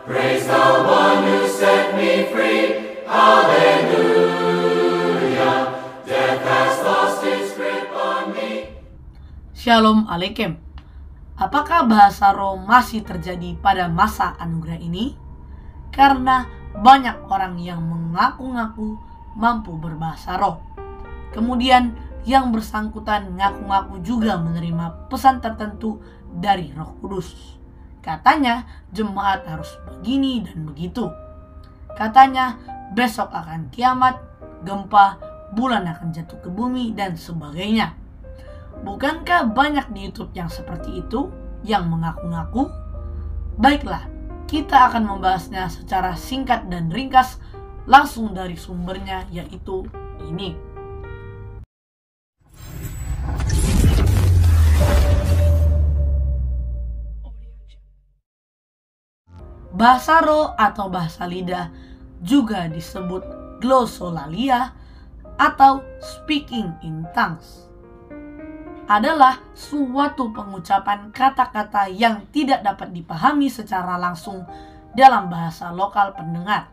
Praise the one who set me free. Hallelujah. Death has lost its grip on me. Shalom Aleichem. Apakah bahasa roh masih terjadi pada masa anugerah ini? Karena banyak orang yang mengaku-ngaku mampu berbahasa roh. Kemudian yang bersangkutan ngaku-ngaku juga menerima pesan tertentu dari Roh Kudus. Katanya jemaat harus begini dan begitu. Katanya besok akan kiamat, gempa, bulan akan jatuh ke bumi dan sebagainya. Bukankah banyak di YouTube yang seperti itu, yang mengaku-ngaku? Baiklah, kita akan membahasnya secara singkat dan ringkas langsung dari sumbernya, yaitu ini. Bahasa roh atau bahasa lidah juga disebut glossolalia atau speaking in tongues. Adalah suatu pengucapan kata-kata yang tidak dapat dipahami secara langsung dalam bahasa lokal pendengar.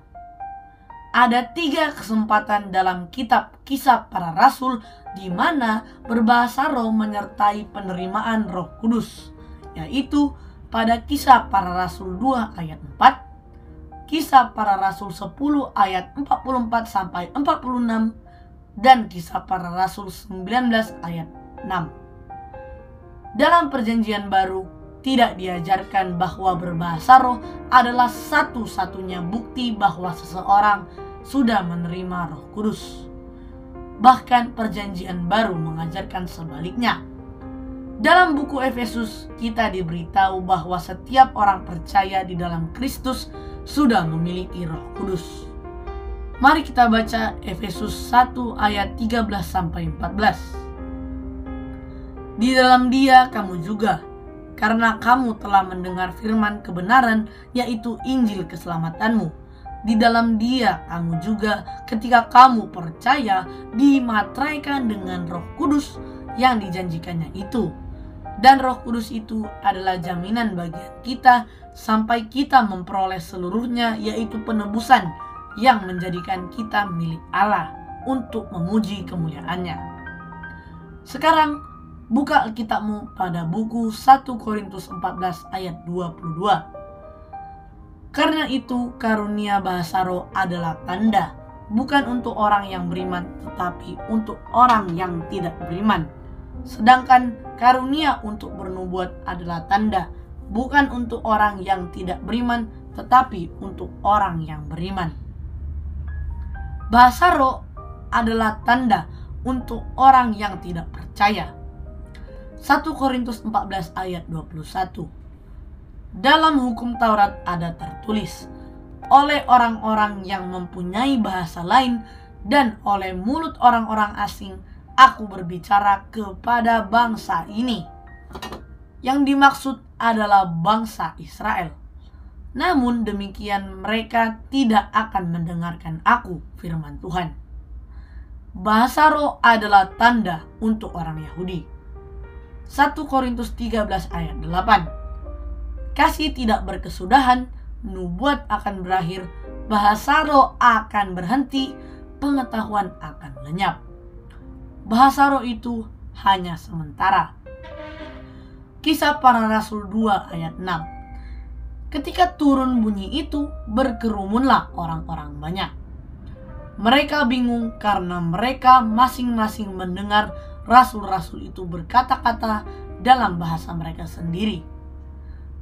Ada 3 kesempatan dalam kitab Kisah Para Rasul di mana berbahasa roh menyertai penerimaan Roh Kudus, yaitu pada Kisah Para Rasul 2 ayat 4, Kisah Para Rasul 10 ayat 44 sampai 46, dan Kisah Para Rasul 19 ayat 6. Dalam Perjanjian Baru, tidak diajarkan bahwa berbahasa roh adalah satu-satunya bukti bahwa seseorang sudah menerima Roh Kudus. Bahkan Perjanjian Baru mengajarkan sebaliknya. Dalam buku Efesus, kita diberitahu bahwa setiap orang percaya di dalam Kristus sudah memiliki Roh Kudus. Mari kita baca Efesus 1 ayat 13 sampai 14. Di dalam Dia kamu juga, karena kamu telah mendengar firman kebenaran, yaitu Injil keselamatanmu. Di dalam Dia kamu juga, ketika kamu percaya, dimateraikan dengan Roh Kudus yang dijanjikannya itu. Dan Roh Kudus itu adalah jaminan bagian kita sampai kita memperoleh seluruhnya, yaitu penebusan yang menjadikan kita milik Allah untuk memuji kemuliaan-Nya. Sekarang buka Alkitabmu pada buku 1 Korintus 14 ayat 22. Karena itu karunia bahasa roh adalah tanda, bukan untuk orang yang beriman, tetapi untuk orang yang tidak beriman. Sedangkan karunia untuk bernubuat adalah tanda, bukan untuk orang yang tidak beriman, tetapi untuk orang yang beriman. Bahasa roh adalah tanda untuk orang yang tidak percaya. 1 Korintus 14 ayat 21. Dalam hukum Taurat ada tertulis, oleh orang-orang yang mempunyai bahasa lain dan oleh mulut orang-orang asing aku berbicara kepada bangsa ini. Yang dimaksud adalah bangsa Israel. Namun demikian mereka tidak akan mendengarkan aku, firman Tuhan. Bahasa roh adalah tanda untuk orang Yahudi. 1 Korintus 13 ayat 8. Kasih tidak berkesudahan, nubuat akan berakhir, bahasa roh akan berhenti, pengetahuan akan lenyap. Bahasa roh itu hanya sementara. Kisah Para Rasul 2 ayat 6. Ketika turun bunyi itu, berkerumunlah orang-orang banyak. Mereka bingung karena mereka masing-masing mendengar rasul-rasul itu berkata-kata dalam bahasa mereka sendiri.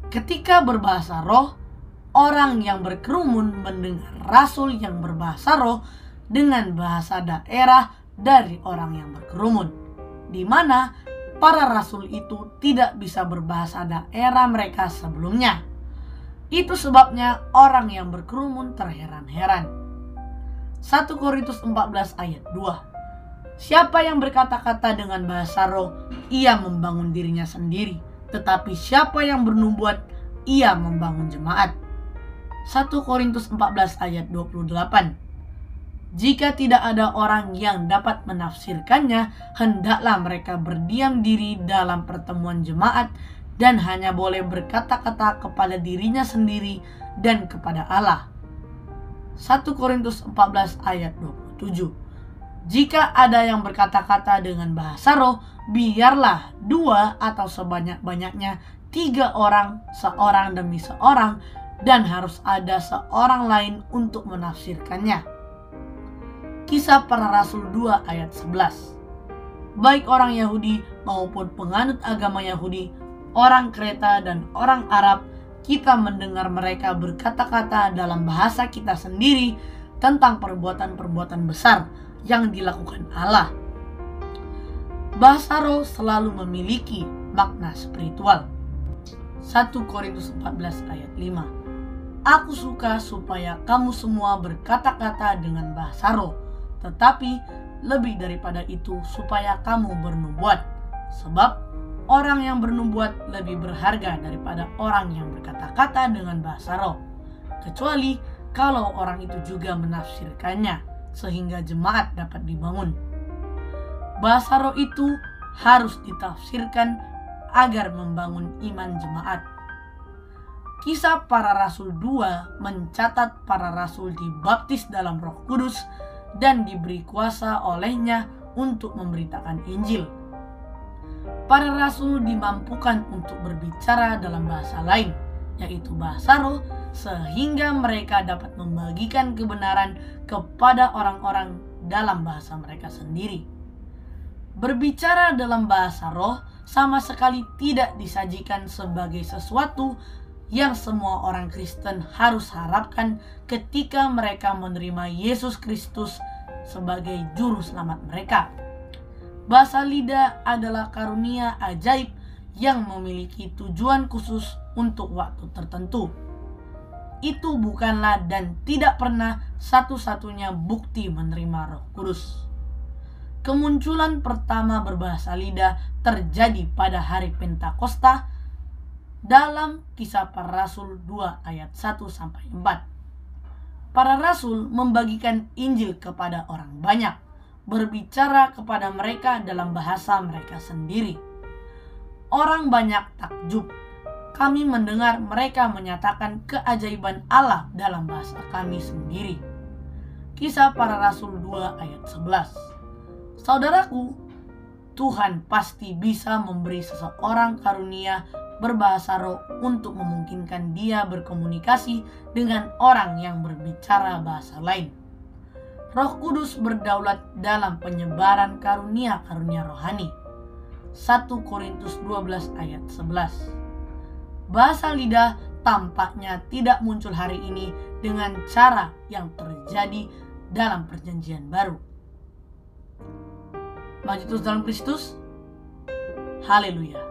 Ketika berbahasa roh, orang yang berkerumun mendengar rasul yang berbahasa roh dengan bahasa daerah dari orang yang berkerumun, di mana para rasul itu tidak bisa berbahasa daerah mereka sebelumnya. Itu sebabnya orang yang berkerumun terheran-heran. 1 Korintus 14 ayat 2. Siapa yang berkata-kata dengan bahasa roh, ia membangun dirinya sendiri. Tetapi siapa yang bernubuat, ia membangun jemaat. 1 Korintus 14 ayat 28. Jika tidak ada orang yang dapat menafsirkannya, hendaklah mereka berdiam diri dalam pertemuan jemaat dan hanya boleh berkata-kata kepada dirinya sendiri dan kepada Allah. 1 Korintus 14 ayat 27. Jika ada yang berkata-kata dengan bahasa roh, biarlah 2 atau sebanyak-banyaknya 3 orang, seorang demi seorang, dan harus ada seorang lain untuk menafsirkannya. Kisah Para Rasul 2 ayat 11. Baik orang Yahudi maupun penganut agama Yahudi, orang Kreta dan orang Arab, kita mendengar mereka berkata-kata dalam bahasa kita sendiri tentang perbuatan-perbuatan besar yang dilakukan Allah. Bahasa roh selalu memiliki makna spiritual. 1 Korintus 14 ayat 5. Aku suka supaya kamu semua berkata-kata dengan bahasa roh, tetapi lebih daripada itu supaya kamu bernubuat, sebab orang yang bernubuat lebih berharga daripada orang yang berkata-kata dengan bahasa roh, kecuali kalau orang itu juga menafsirkannya, sehingga jemaat dapat dibangun. Bahasa roh itu harus ditafsirkan agar membangun iman jemaat. Kisah Para Rasul 2 mencatat para rasul dibaptis dalam Roh Kudus dan diberi kuasa olehnya untuk memberitakan Injil. Para rasul dimampukan untuk berbicara dalam bahasa lain, yaitu bahasa roh, sehingga mereka dapat membagikan kebenaran kepada orang-orang dalam bahasa mereka sendiri. Berbicara dalam bahasa roh sama sekali tidak disajikan sebagai sesuatu yang semua orang Kristen harus harapkan ketika mereka menerima Yesus Kristus sebagai juru selamat mereka. Bahasa lidah adalah karunia ajaib yang memiliki tujuan khusus untuk waktu tertentu. Itu bukanlah dan tidak pernah satu-satunya bukti menerima Roh Kudus. Kemunculan pertama berbahasa lidah terjadi pada hari Pentakosta dalam Kisah Para Rasul 2 ayat 1-4. Para rasul membagikan Injil kepada orang banyak, berbicara kepada mereka dalam bahasa mereka sendiri. Orang banyak takjub. Kami mendengar mereka menyatakan keajaiban Allah dalam bahasa kami sendiri. Kisah Para Rasul 2 ayat 11. Saudaraku, Tuhan pasti bisa memberi seseorang karunia berbahasa roh untuk memungkinkan dia berkomunikasi dengan orang yang berbicara bahasa lain. Roh Kudus berdaulat dalam penyebaran karunia-karunia rohani. 1 Korintus 12 ayat 11. Bahasa lidah tampaknya tidak muncul hari ini dengan cara yang terjadi dalam Perjanjian Baru. Maju terus dalam Kristus. Haleluya.